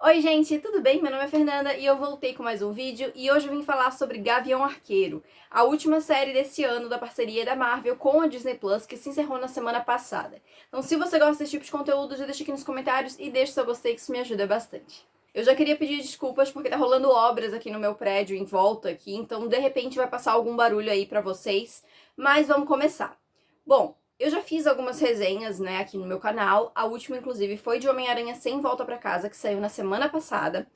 Oi gente, tudo bem? Meu nome é Fernanda e eu voltei com mais um vídeo e hoje eu vim falar sobre Gavião Arqueiro, a última série desse ano da parceria da Marvel com a Disney Plus, que se encerrou na semana passada. Então se você gosta desse tipo de conteúdo, já deixa aqui nos comentários e deixa seu gostei que isso me ajuda bastante. Eu já queria pedir desculpas porque tá rolando obras aqui no meu prédio em volta aqui, então de repente vai passar algum barulho aí pra vocês, mas vamos começar. Bom, eu já fiz algumas resenhas, né, aqui no meu canal. A última, inclusive, foi de Homem-Aranha Sem Volta Pra Casa, que saiu na semana passada.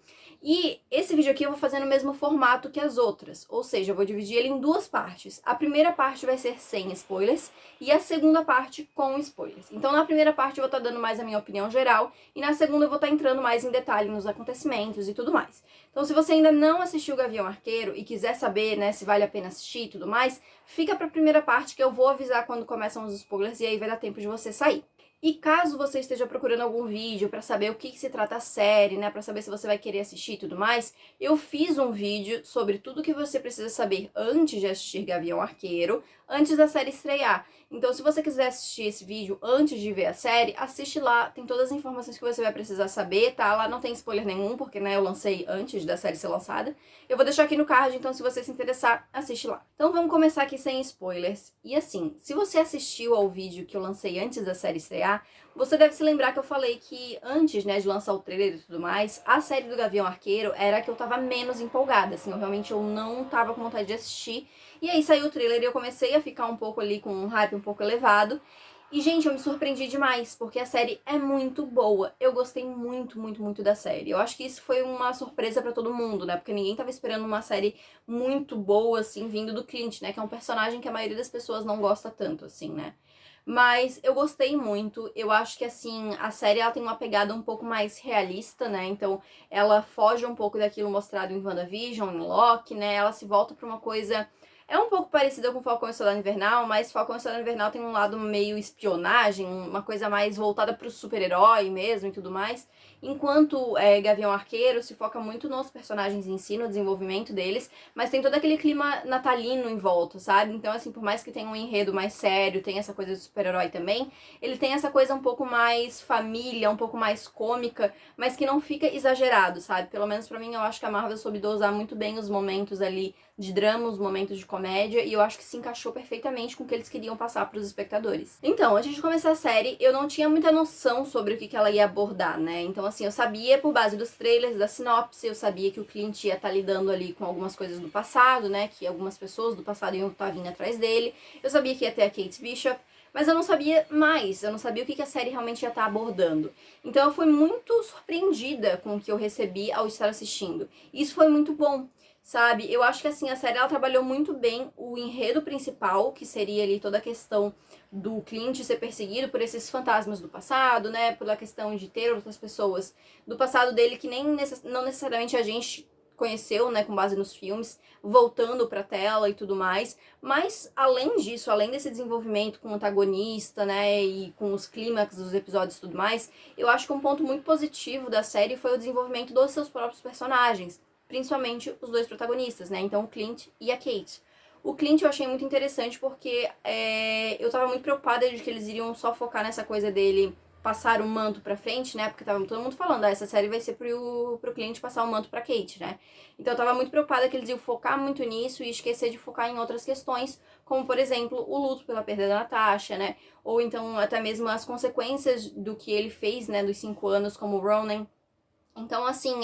E esse vídeo aqui eu vou fazer no mesmo formato que as outras, ou seja, eu vou dividir ele em duas partes. A primeira parte vai ser sem spoilers e a segunda parte com spoilers. Então na primeira parte eu vou estar dando mais a minha opinião geral e na segunda eu vou estar entrando mais em detalhe nos acontecimentos e tudo mais. Então se você ainda não assistiu o Gavião Arqueiro e quiser saber, né, se vale a pena assistir e tudo mais, fica pra primeira parte que eu vou avisar quando começam os spoilers e aí vai dar tempo de você sair. E caso você esteja procurando algum vídeo pra saber o que se trata a série, né, pra saber se você vai querer assistir e tudo mais, eu fiz um vídeo sobre tudo que você precisa saber antes de assistir Gavião Arqueiro, antes da série estrear. Então, se você quiser assistir esse vídeo antes de ver a série, assiste lá, tem todas as informações que você vai precisar saber, tá? Lá não tem spoiler nenhum, porque, né, eu lancei antes da série ser lançada. Eu vou deixar aqui no card, então se você se interessar, assiste lá. Então vamos começar aqui sem spoilers. E assim, se você assistiu ao vídeo que eu lancei antes da série estrear, você deve se lembrar que eu falei que antes, né, de lançar o trailer e tudo mais, a série do Gavião Arqueiro era a que eu tava menos empolgada, assim, eu não tava com vontade de assistir. E aí saiu o trailer e eu comecei a ficar um pouco ali com um hype um pouco elevado. E, gente, eu me surpreendi demais, porque a série é muito boa. Eu gostei muito, muito, muito da série. Eu acho que isso foi uma surpresa pra todo mundo, né? Porque ninguém tava esperando uma série muito boa, assim, vindo do Clint, né? Que é um personagem que a maioria das pessoas não gosta tanto, assim, né? Mas eu gostei muito. Eu acho que, assim, a série ela tem uma pegada um pouco mais realista, né? Então, ela foge um pouco daquilo mostrado em WandaVision, em Loki, né? Ela se volta pra uma coisa... É um pouco parecida com Falcão e Soldado Invernal, mas Falcão e Soldado Invernal tem um lado meio espionagem, uma coisa mais voltada pro super-herói mesmo e tudo mais. Enquanto Gavião Arqueiro se foca muito nos personagens em si, no desenvolvimento deles, mas tem todo aquele clima natalino em volta, sabe? Então, assim, por mais que tenha um enredo mais sério, tem essa coisa de super-herói também, ele tem essa coisa um pouco mais família, um pouco mais cômica, mas que não fica exagerado, sabe? Pelo menos pra mim, eu acho que a Marvel soube dosar muito bem os momentos ali de drama, os momentos de comédia, e eu acho que se encaixou perfeitamente com o que eles queriam passar pros espectadores. Então, antes de começar a série, eu não tinha muita noção sobre o que ela ia abordar, né? Então, assim, eu sabia por base dos trailers, da sinopse, eu sabia que o Clint ia estar lidando ali com algumas coisas do passado, né? Que algumas pessoas do passado iam estar vindo atrás dele. Eu sabia que ia ter a Kate Bishop, mas eu não sabia mais, eu não sabia o que a série realmente ia estar abordando. Então eu fui muito surpreendida com o que eu recebi ao estar assistindo. E isso foi muito bom, sabe? Eu acho que assim, a série ela trabalhou muito bem o enredo principal, que seria ali toda a questão do Clint ser perseguido por esses fantasmas do passado, né? Pela questão de ter outras pessoas do passado dele que não necessariamente a gente conheceu, né, com base nos filmes, voltando pra tela e tudo mais. Mas, além disso, além desse desenvolvimento com o antagonista, né, e com os clímax dos episódios e tudo mais, eu acho que um ponto muito positivo da série foi o desenvolvimento dos seus próprios personagens, principalmente os dois protagonistas, né, então o Clint e a Kate. O Clint eu achei muito interessante porque eu tava muito preocupada de que eles iriam só focar nessa coisa dele passar o manto pra frente, né? Porque tava todo mundo falando, essa série vai ser pro Clint passar o manto pra Kate, né? Então eu tava muito preocupada que eles iam focar muito nisso e esquecer de focar em outras questões, como, por exemplo, o luto pela perda da Natasha, né? Ou então até mesmo as consequências do que ele fez, né? Dos 5 anos como Ronin. Então, assim,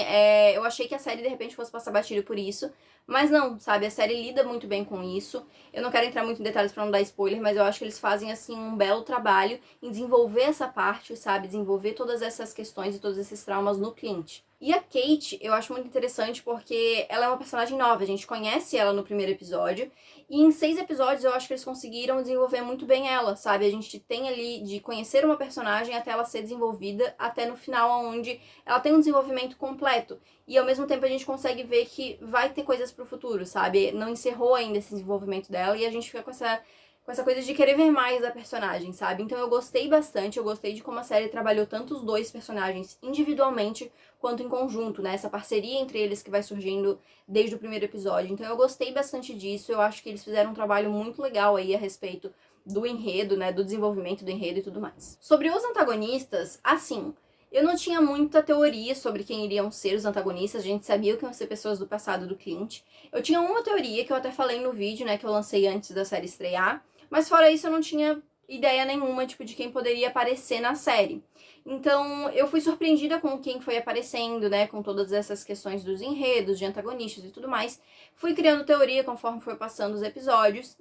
eu achei que a série de repente fosse passar batido por isso, mas não, sabe? A série lida muito bem com isso. Eu não quero entrar muito em detalhes pra não dar spoiler, mas eu acho que eles fazem, assim, um belo trabalho em desenvolver essa parte, sabe? Desenvolver todas essas questões e todos esses traumas no Clint. E a Kate, eu acho muito interessante porque ela é uma personagem nova, a gente conhece ela no primeiro episódio, e em 6 episódios eu acho que eles conseguiram desenvolver muito bem ela, sabe? A gente tem ali de conhecer uma personagem até ela ser desenvolvida, até no final onde ela tem um desenvolvimento completo. E ao mesmo tempo a gente consegue ver que vai ter coisas pro futuro, sabe? Não encerrou ainda esse desenvolvimento dela e a gente fica com essa coisa de querer ver mais da personagem, sabe? Então eu gostei bastante, eu gostei de como a série trabalhou tanto os dois personagens individualmente quanto em conjunto, né? Essa parceria entre eles que vai surgindo desde o primeiro episódio. Então eu gostei bastante disso, eu acho que eles fizeram um trabalho muito legal aí a respeito do enredo, né? Do desenvolvimento do enredo e tudo mais. Sobre os antagonistas, assim, Eu não tinha muita teoria sobre quem iriam ser os antagonistas, a gente sabia que iam ser pessoas do passado do Clint. Eu tinha uma teoria que eu até falei no vídeo, né, que eu lancei antes da série estrear, mas fora isso eu não tinha ideia nenhuma, tipo, de quem poderia aparecer na série. Então, eu fui surpreendida com quem foi aparecendo, né, com todas essas questões dos enredos, de antagonistas e tudo mais. Fui criando teoria conforme foi passando os episódios.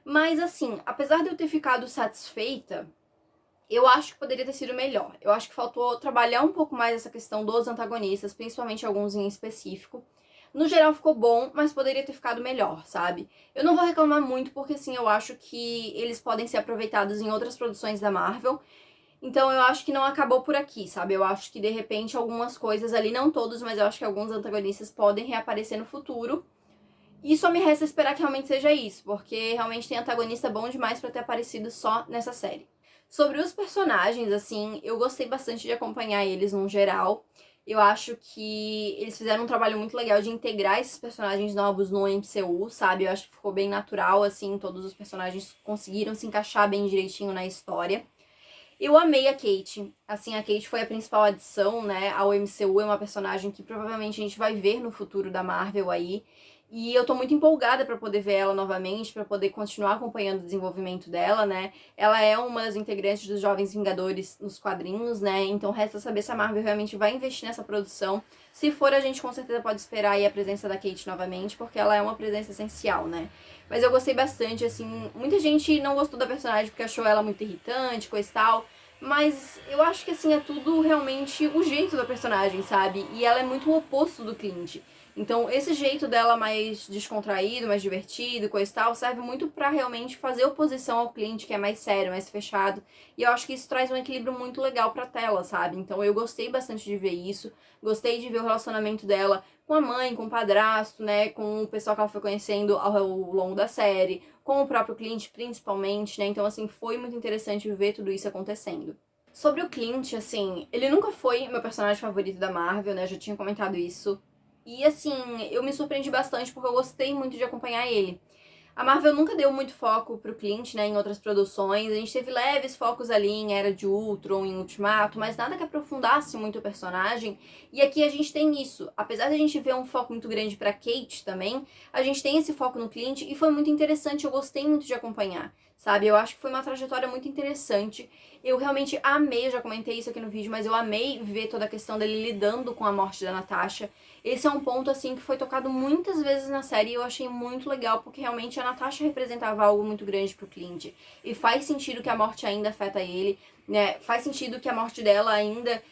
Mas, assim, apesar de eu ter ficado satisfeita, eu acho que poderia ter sido melhor. Eu acho que faltou trabalhar um pouco mais essa questão dos antagonistas, principalmente alguns em específico. No geral ficou bom, mas poderia ter ficado melhor, sabe? Eu não vou reclamar muito porque, assim, eu acho que eles podem ser aproveitados em outras produções da Marvel. Então eu acho que não acabou por aqui, sabe? Eu acho que, de repente, algumas coisas ali, não todos, mas eu acho que alguns antagonistas podem reaparecer no futuro. E só me resta esperar que realmente seja isso, porque realmente tem antagonista bom demais pra ter aparecido só nessa série. Sobre os personagens, assim, eu gostei bastante de acompanhar eles no geral. Eu acho que eles fizeram um trabalho muito legal de integrar esses personagens novos no MCU, sabe? Eu acho que ficou bem natural, assim, todos os personagens conseguiram se encaixar bem direitinho na história. Eu amei a Kate. Assim, a Kate foi a principal adição, né, ao MCU, é uma personagem que provavelmente a gente vai ver no futuro da Marvel aí. E eu tô muito empolgada pra poder ver ela novamente, pra poder continuar acompanhando o desenvolvimento dela, né? Ela é uma das integrantes dos Jovens Vingadores nos quadrinhos, né? Então resta saber se a Marvel realmente vai investir nessa produção. Se for, a gente com certeza pode esperar aí a presença da Kate novamente, porque ela é uma presença essencial, né? Mas eu gostei bastante, assim, muita gente não gostou da personagem porque achou ela muito irritante, coisa e tal. Mas eu acho que, assim, é tudo realmente o jeito da personagem, sabe? E ela é muito o oposto do Clint. Então, esse jeito dela mais descontraído, mais divertido, coisa e tal, serve muito pra realmente fazer oposição ao Clint, que é mais sério, mais fechado. E eu acho que isso traz um equilíbrio muito legal pra tela, sabe? Então, eu gostei bastante de ver isso. Gostei de ver o relacionamento dela com a mãe, com o padrasto, né? Com o pessoal que ela foi conhecendo ao longo da série, com o próprio Clint principalmente, né? Então, assim, foi muito interessante ver tudo isso acontecendo. Sobre o Clint, assim, ele nunca foi meu personagem favorito da Marvel, né? Eu já tinha comentado isso. E, assim, eu me surpreendi bastante porque eu gostei muito de acompanhar ele. A Marvel nunca deu muito foco pro Clint, né, em outras produções. A gente teve leves focos ali em Era de Ultron, em Ultimato, mas nada que aprofundasse muito o personagem. E aqui a gente tem isso. Apesar de a gente ver um foco muito grande pra Kate também, a gente tem esse foco no Clint e foi muito interessante. Eu gostei muito de acompanhar, sabe? Eu acho que foi uma trajetória muito interessante. Eu realmente amei, eu já comentei isso aqui no vídeo, mas eu amei ver toda a questão dele lidando com a morte da Natasha. Esse é um ponto, assim, que foi tocado muitas vezes na série e eu achei muito legal, porque realmente a Natasha representava algo muito grande pro Clint. E faz sentido que a morte ainda afeta ele, né? Faz sentido que a morte dela ainda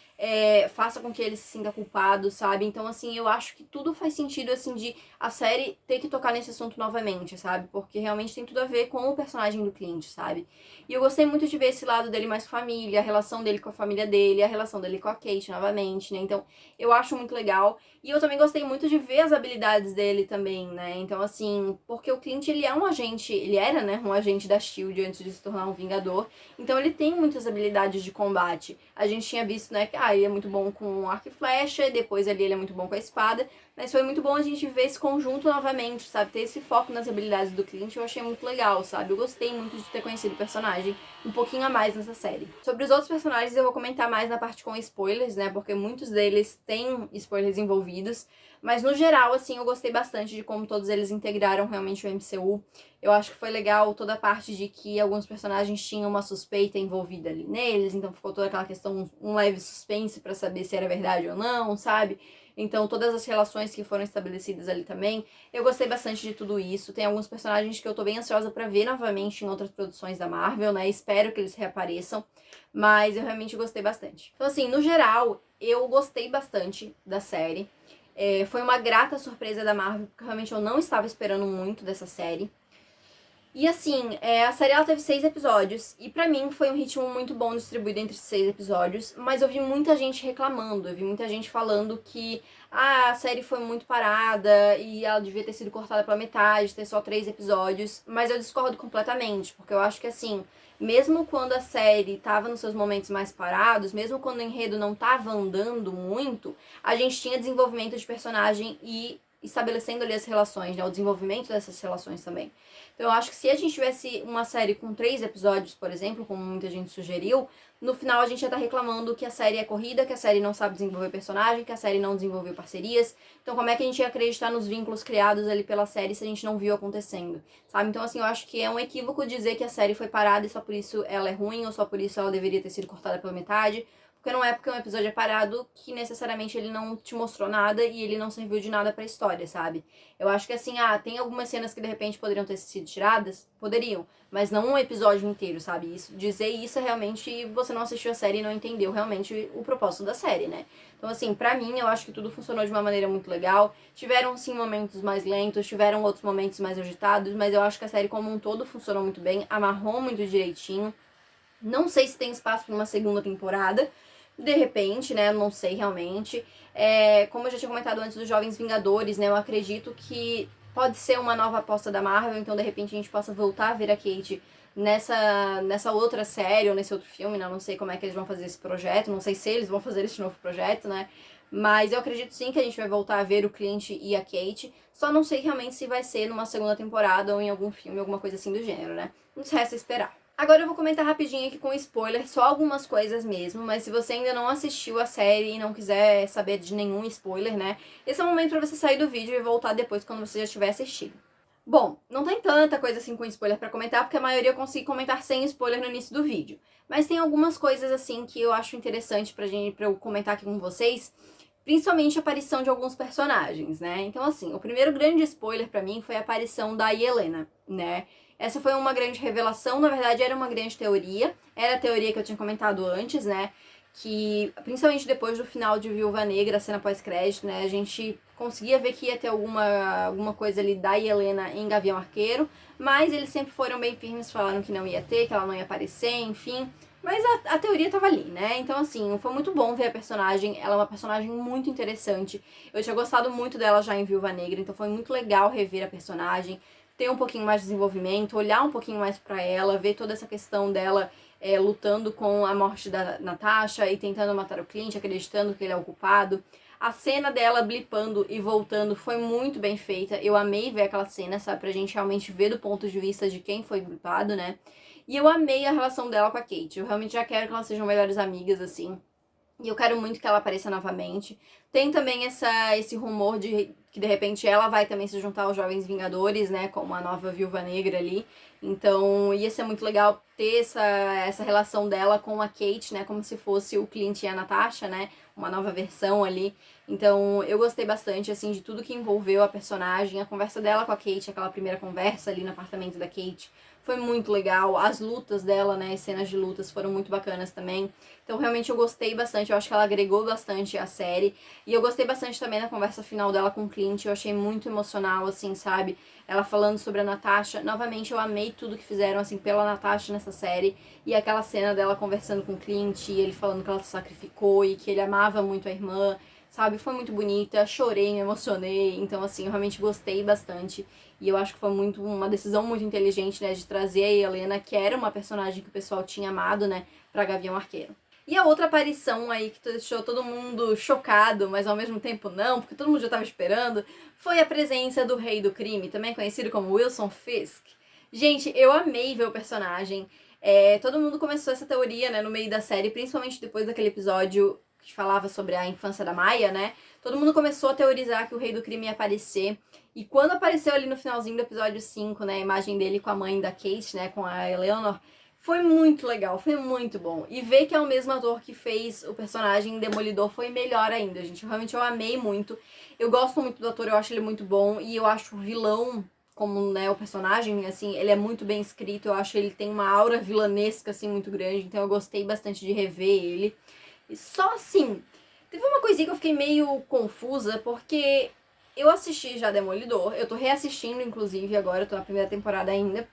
faça com que ele se sinta culpado, sabe? Então, assim, eu acho que tudo faz sentido, assim, de a série ter que tocar nesse assunto novamente, sabe? Porque realmente tem tudo a ver com o personagem do Clint, sabe? E eu gostei muito de ver esse lado dele mais família, a relação dele com a família dele, a relação dele com a Kate novamente, né? Então, eu acho muito legal. E eu também gostei muito de ver as habilidades dele também, né? Então, assim, porque o Clint, ele é um agente, ele era, né, um agente da SHIELD antes de se tornar um Vingador. Então, ele tem muitas habilidades de combate. A gente tinha visto, né, que ele é muito bom com arco e flecha, e depois ali ele é muito bom com a espada. Mas foi muito bom a gente ver esse conjunto novamente, sabe? Ter esse foco nas habilidades do Clint, eu achei muito legal, sabe? Eu gostei muito de ter conhecido o personagem um pouquinho a mais nessa série. Sobre os outros personagens eu vou comentar mais na parte com spoilers, né? Porque muitos deles têm spoilers envolvidos. Mas no geral, assim, eu gostei bastante de como todos eles integraram realmente o MCU. Eu acho que foi legal toda a parte de que alguns personagens tinham uma suspeita envolvida ali neles, então ficou toda aquela questão, um leve suspense pra saber se era verdade ou não, sabe? Então, todas as relações que foram estabelecidas ali também. Eu gostei bastante de tudo isso. Tem alguns personagens que eu tô bem ansiosa pra ver novamente em outras produções da Marvel, né? Espero que eles reapareçam. Mas eu realmente gostei bastante. Então, assim, no geral, eu gostei bastante da série. Foi uma grata surpresa da Marvel, porque realmente eu não estava esperando muito dessa série. E assim, a série ela teve 6 episódios, e pra mim foi um ritmo muito bom distribuído entre esses 6 episódios, mas eu vi muita gente reclamando, eu vi muita gente falando que a série foi muito parada e ela devia ter sido cortada pela metade, ter só 3 episódios, mas eu discordo completamente, porque eu acho que assim, mesmo quando a série tava nos seus momentos mais parados, mesmo quando o enredo não tava andando muito, a gente tinha desenvolvimento de personagem e estabelecendo ali as relações, né? O desenvolvimento dessas relações também. Então eu acho que se a gente tivesse uma série com 3 episódios, por exemplo, como muita gente sugeriu, no final a gente ia estar reclamando que a série é corrida, que a série não sabe desenvolver personagem, que a série não desenvolveu parcerias. Então como é que a gente ia acreditar nos vínculos criados ali pela série se a gente não viu acontecendo, sabe? Então assim, eu acho que é um equívoco dizer que a série foi parada e só por isso ela é ruim, ou só por isso ela deveria ter sido cortada pela metade. Porque não é porque um episódio é parado que necessariamente ele não te mostrou nada e ele não serviu de nada pra história, sabe? Eu acho que assim, tem algumas cenas que de repente poderiam ter sido tiradas? Poderiam, mas não um episódio inteiro, sabe? Dizer isso é realmente você não assistiu a série e não entendeu realmente o propósito da série, né? Então assim, pra mim, eu acho que tudo funcionou de uma maneira muito legal. Tiveram sim momentos mais lentos, tiveram outros momentos mais agitados, mas eu acho que a série como um todo funcionou muito bem, amarrou muito direitinho. Não sei se tem espaço pra uma segunda temporada, de repente, né? Não sei realmente. Como eu já tinha comentado antes dos Jovens Vingadores, né? Eu acredito que pode ser uma nova aposta da Marvel, então de repente a gente possa voltar a ver a Kate nessa outra série ou nesse outro filme, né? Eu não sei como é que eles vão fazer esse projeto, não sei se eles vão fazer esse novo projeto, né? Mas eu acredito sim que a gente vai voltar a ver o Clint e a Kate, só não sei realmente se vai ser numa segunda temporada ou em algum filme, alguma coisa assim do gênero, né? Nos resta esperar. Agora eu vou comentar rapidinho aqui com spoiler, só algumas coisas mesmo, mas se você ainda não assistiu a série e não quiser saber de nenhum spoiler, né, esse é o momento pra você sair do vídeo e voltar depois quando você já tiver assistido. Bom, não tem tanta coisa assim com spoiler pra comentar, porque a maioria eu consigo comentar sem spoiler no início do vídeo. Mas tem algumas coisas assim que eu acho interessante pra eu comentar aqui com vocês, principalmente a aparição de alguns personagens, né? Então assim, o primeiro grande spoiler pra mim foi a aparição da Yelena, né? Essa foi uma grande revelação, na verdade era uma grande teoria, era a teoria que eu tinha comentado antes, né? Que, principalmente depois do final de Viúva Negra, a cena pós-crédito, né? A gente conseguia ver que ia ter alguma coisa ali da Yelena em Gavião Arqueiro, mas eles sempre foram bem firmes, falaram que não ia ter, que ela não ia aparecer, enfim. Mas a teoria tava ali, né? Então, assim, foi muito bom ver a personagem. Ela é uma personagem muito interessante. Eu tinha gostado muito dela já em Viúva Negra, então foi muito legal rever a personagem, ter um pouquinho mais de desenvolvimento, olhar um pouquinho mais pra ela, ver toda essa questão dela lutando com a morte da Natasha e tentando matar o Clint, acreditando que ele é o culpado. A cena dela blipando e voltando foi muito bem feita. Eu amei ver aquela cena, sabe? Pra gente realmente ver do ponto de vista de quem foi blipado, né? E eu amei a relação dela com a Kate. Eu realmente já quero que elas sejam melhores amigas, assim. E eu quero muito que ela apareça novamente. Tem também esse rumor de que de repente ela vai também se juntar aos Jovens Vingadores, né? Como a nova Viúva Negra ali. Então ia ser muito legal ter essa relação dela com a Kate, né? Como se fosse o Clint e a Natasha, né? Uma nova versão ali. Então eu gostei bastante, assim, de tudo que envolveu a personagem. A conversa dela com a Kate, aquela primeira conversa ali no apartamento da Kate, foi muito legal. As lutas dela, né? As cenas de lutas foram muito bacanas também. Então, realmente, eu gostei bastante. Eu acho que ela agregou bastante a série. E eu gostei bastante também da conversa final dela com o Clint. Eu achei muito emocional, assim, sabe? Ela falando sobre a Natasha. Novamente, eu amei tudo que fizeram, assim, pela Natasha nessa série. E aquela cena dela conversando com o Clint, e ele falando que ela se sacrificou e que ele amava muito a irmã, sabe? Foi muito bonita. Chorei, me emocionei. Então, assim, eu realmente gostei bastante. E eu acho que foi uma decisão muito inteligente, né? De trazer a Helena, que era uma personagem que o pessoal tinha amado, né? Pra Gavião Arqueiro. E a outra aparição aí que deixou todo mundo chocado, mas ao mesmo tempo não, porque todo mundo já estava esperando, foi a presença do Rei do Crime, também conhecido como Wilson Fisk. Gente, eu amei ver o personagem. Todo mundo começou essa teoria, né, no meio da série, principalmente depois daquele episódio que falava sobre a infância da Maya, né? Todo mundo começou a teorizar que o Rei do Crime ia aparecer. E quando apareceu ali no finalzinho do episódio 5, né, a imagem dele com a mãe da Kate, né, com a Eleanor, foi muito legal, foi muito bom. E ver que é o mesmo ator que fez o personagem Demolidor foi melhor ainda, gente. Realmente eu amei muito. Eu gosto muito do ator, eu acho ele muito bom. E eu acho o vilão, como, né, o personagem, assim, ele é muito bem escrito. Eu acho que ele tem uma aura vilanesca, assim, muito grande. Então eu gostei bastante de rever ele. E só assim, teve uma coisinha que eu fiquei meio confusa, porque eu assisti já Demolidor. Eu tô reassistindo, inclusive, agora. Eu tô na primeira temporada ainda.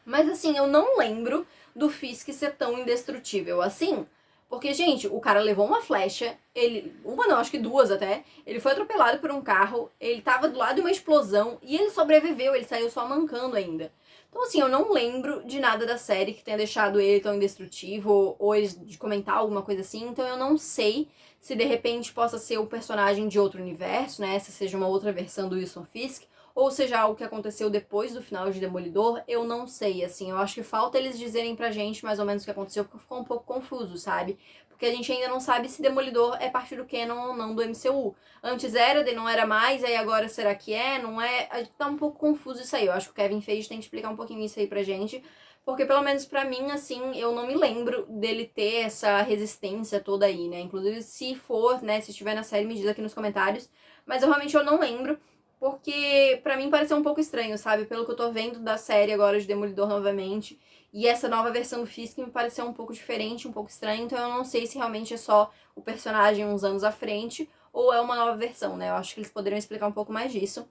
Mas assim, eu não lembro do Fisk ser tão indestrutível assim. Porque, gente, o cara levou uma flecha, uma não, acho que duas até, ele foi atropelado por um carro, ele tava do lado de uma explosão e ele sobreviveu, ele saiu só mancando ainda. Então, assim, eu não lembro de nada da série que tenha deixado ele tão indestrutível, ou de comentar alguma coisa assim, então eu não sei se de repente possa ser o personagem de outro universo, né? Se seja uma outra versão do Wilson Fisk, ou seja algo que aconteceu depois do final de Demolidor, eu não sei, assim, eu acho que falta eles dizerem pra gente mais ou menos o que aconteceu, porque ficou um pouco confuso, sabe? Porque a gente ainda não sabe se Demolidor é parte do canon ou não do MCU. Antes era, daí não era mais, aí agora será que é, não é? Tá um pouco confuso isso aí, eu acho que o Kevin Feige tem que explicar um pouquinho isso aí pra gente, porque pelo menos pra mim, assim, eu não me lembro dele ter essa resistência toda aí, né? Inclusive, se for, né, se estiver na série, me diz aqui nos comentários, mas eu não lembro. Porque pra mim pareceu um pouco estranho, sabe? Pelo que eu tô vendo da série agora de Demolidor novamente. E essa nova versão do Fisk me pareceu um pouco diferente, um pouco estranho. Então eu não sei se realmente é só o personagem uns anos à frente ou é uma nova versão, né? Eu acho que eles poderiam explicar um pouco mais disso.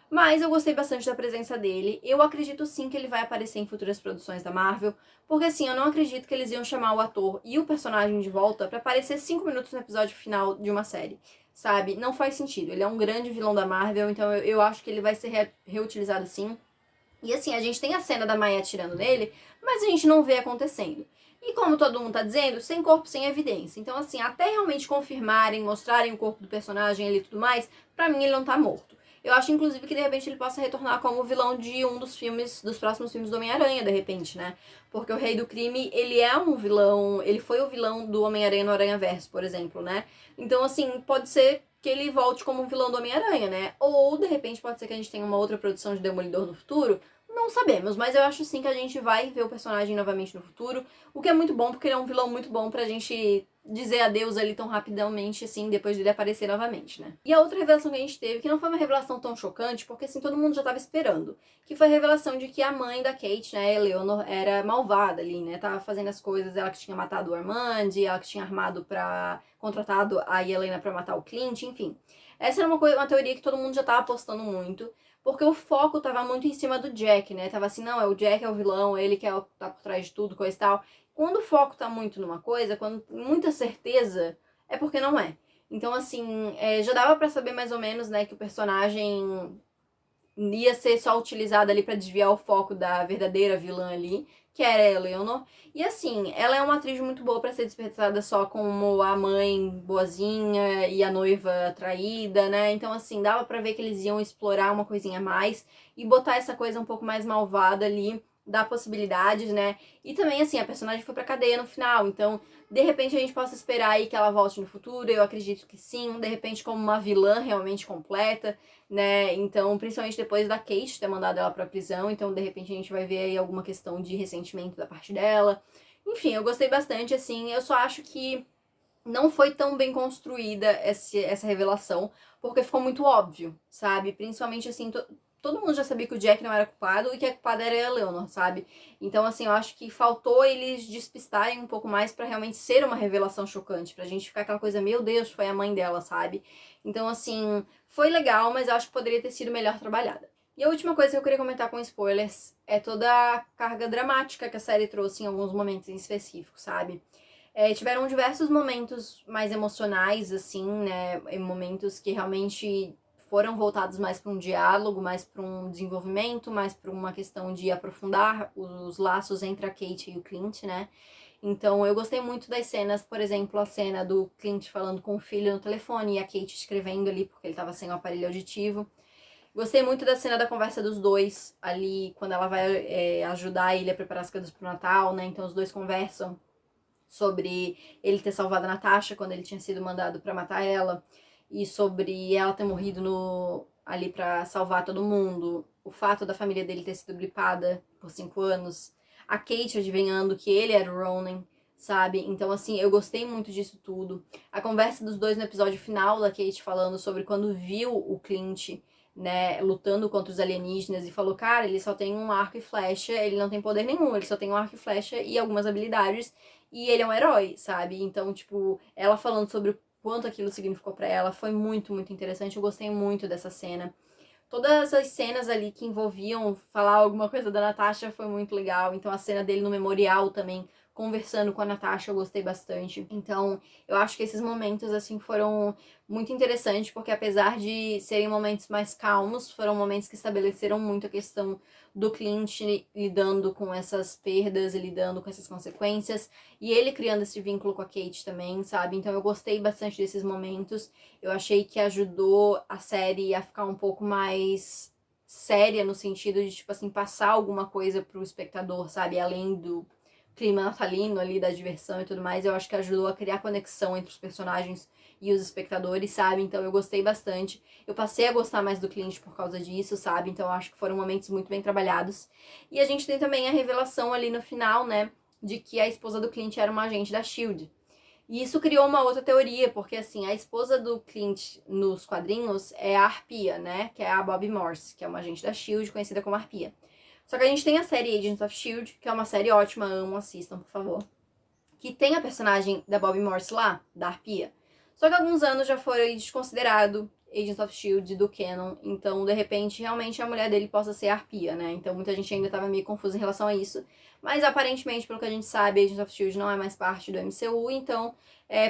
Mas eu gostei bastante da presença dele. Eu acredito sim que ele vai aparecer em futuras produções da Marvel. Porque assim, eu não acredito que eles iam chamar o ator e o personagem de volta pra aparecer 5 minutos no episódio final de uma série. Sabe? Não faz sentido. Ele é um grande vilão da Marvel, então eu acho que ele vai ser reutilizado sim. E assim, a gente tem a cena da Maia atirando nele, mas a gente não vê acontecendo. E como todo mundo tá dizendo, sem corpo, sem evidência. Então assim, até realmente confirmarem, mostrarem o corpo do personagem ali e tudo mais, pra mim ele não tá morto. Eu acho, inclusive, que de repente ele possa retornar como vilão de um dos filmes, dos próximos filmes do Homem-Aranha, de repente, né? Porque o Rei do Crime, ele é um vilão, ele foi o vilão do Homem-Aranha no Aranha-Verso, por exemplo, né? Então, assim, pode ser que ele volte como um vilão do Homem-Aranha, né? Ou, de repente, pode ser que a gente tenha uma outra produção de Demolidor no futuro. Não sabemos, mas eu acho sim que a gente vai ver o personagem novamente no futuro, o que é muito bom, porque ele é um vilão muito bom pra gente dizer adeus ali tão rapidamente, assim, depois dele aparecer novamente, né? E a outra revelação que a gente teve, que não foi uma revelação tão chocante, porque assim, todo mundo já tava esperando, que foi a revelação de que a mãe da Kate, né, Eleanor, era malvada ali, né? Tava fazendo as coisas, ela que tinha matado o Armand, ela que tinha armado contratado a Helena pra matar o Clint, enfim. Essa era uma teoria que todo mundo já tava apostando muito, porque o foco tava muito em cima do Jack, né? Tava assim, não, é o Jack é o vilão, ele que tá por trás de tudo, coisa e tal. Quando o foco tá muito numa coisa, quando tem muita certeza, é porque não é. Então, assim, já dava pra saber mais ou menos, né, que o personagem ia ser só utilizado ali pra desviar o foco da verdadeira vilã ali, que era a Eleanor. E assim, ela é uma atriz muito boa pra ser desperdiçada só como a mãe boazinha e a noiva traída, né? Então, assim, dava pra ver que eles iam explorar uma coisinha a mais e botar essa coisa um pouco mais malvada ali, dar possibilidades, né? E também, assim, a personagem foi pra cadeia no final, então, de repente a gente possa esperar aí que ela volte no futuro, eu acredito que sim, de repente como uma vilã realmente completa, né? Então, principalmente depois da Kate ter mandado ela pra prisão, então de repente a gente vai ver aí alguma questão de ressentimento da parte dela. Enfim, eu gostei bastante, assim, eu só acho que não foi tão bem construída essa revelação, porque ficou muito óbvio, sabe? Principalmente assim, todo mundo já sabia que o Jack não era culpado e que a culpada era a Eleanor, sabe? Então, assim, eu acho que faltou eles despistarem um pouco mais pra realmente ser uma revelação chocante, pra gente ficar aquela coisa, meu Deus, foi a mãe dela, sabe? Então, assim, foi legal, mas eu acho que poderia ter sido melhor trabalhada. E a última coisa que eu queria comentar com spoilers é toda a carga dramática que a série trouxe em alguns momentos em específico, sabe? Tiveram diversos momentos mais emocionais, assim, né? Momentos que realmente foram voltados mais para um diálogo, mais para um desenvolvimento, mais para uma questão de aprofundar os laços entre a Kate e o Clint, né? Então eu gostei muito das cenas, por exemplo, a cena do Clint falando com o filho no telefone e a Kate escrevendo ali porque ele estava sem o aparelho auditivo. Gostei muito da cena da conversa dos dois ali, quando ela vai ajudar ele a preparar as coisas pro Natal, né? Então os dois conversam sobre ele ter salvado a Natasha quando ele tinha sido mandado pra matar ela, e sobre ela ter morrido ali pra salvar todo mundo, o fato da família dele ter sido gripada por 5 anos, a Kate adivinhando que ele era o Ronan, sabe? Então, assim, eu gostei muito disso tudo. A conversa dos dois no episódio final, da Kate falando sobre quando viu o Clint, né, lutando contra os alienígenas e falou, cara, ele só tem um arco e flecha, ele não tem poder nenhum, ele só tem um arco e flecha e algumas habilidades e ele é um herói, sabe? Então, tipo, ela falando sobre o quanto aquilo significou pra ela foi muito, muito interessante. Eu gostei muito dessa cena. Todas as cenas ali que envolviam falar alguma coisa da Natasha foi muito legal. Então, a cena dele no memorial também conversando com a Natasha, eu gostei bastante. Então, eu acho que esses momentos, assim, foram muito interessantes, porque apesar de serem momentos mais calmos, foram momentos que estabeleceram muito a questão do Clint lidando com essas perdas e lidando com essas consequências, e ele criando esse vínculo com a Kate também, sabe? Então eu gostei bastante desses momentos. Eu achei que ajudou a série a ficar um pouco mais séria, no sentido de, tipo assim, passar alguma coisa pro espectador, sabe? Além do clima natalino ali, da diversão e tudo mais, eu acho que ajudou a criar conexão entre os personagens e os espectadores, sabe? Então eu gostei bastante. Eu passei a gostar mais do Clint por causa disso, sabe? Então eu acho que foram momentos muito bem trabalhados. E a gente tem também a revelação ali no final, né? De que a esposa do Clint era uma agente da SHIELD. E isso criou uma outra teoria, porque assim, a esposa do Clint nos quadrinhos é a Arpia, né? Que é a Bobby Morse, que é uma agente da SHIELD, conhecida como Arpia. Só que a gente tem a série Agents of SHIELD, que é uma série ótima, amo, assistam, por favor. Que tem a personagem da Bobby Morse lá, da Arpia. Só que há alguns anos já foi desconsiderado Agents of SHIELD do canon, então de repente realmente a mulher dele possa ser a Arpia, né? Então muita gente ainda tava meio confusa em relação a isso, mas aparentemente, pelo que a gente sabe, Agents of SHIELD não é mais parte do MCU, então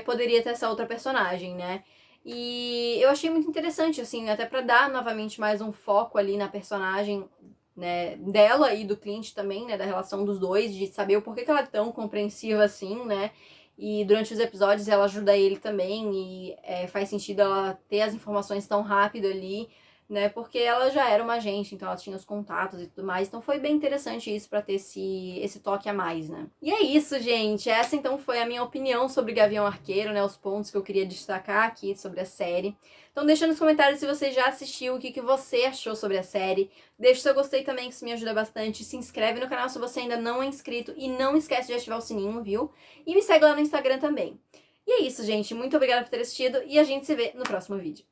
poderia ter essa outra personagem, né? E eu achei muito interessante, assim, até pra dar novamente mais um foco ali na personagem, né, dela e do Clint também, né, da relação dos dois, de saber o porquê que ela é tão compreensiva assim, né, e durante os episódios ela ajuda ele também e faz sentido ela ter as informações tão rápido ali, né, porque ela já era uma agente, então ela tinha os contatos e tudo mais, então foi bem interessante isso pra ter esse toque a mais, né. E é isso, gente, essa então foi a minha opinião sobre Gavião Arqueiro, né, os pontos que eu queria destacar aqui sobre a série. Então deixa nos comentários se você já assistiu, o que você achou sobre a série. Deixa o seu gostei também, que isso me ajuda bastante. Se inscreve no canal se você ainda não é inscrito e não esquece de ativar o sininho, viu? E me segue lá no Instagram também. E é isso, gente. Muito obrigada por ter assistido e a gente se vê no próximo vídeo.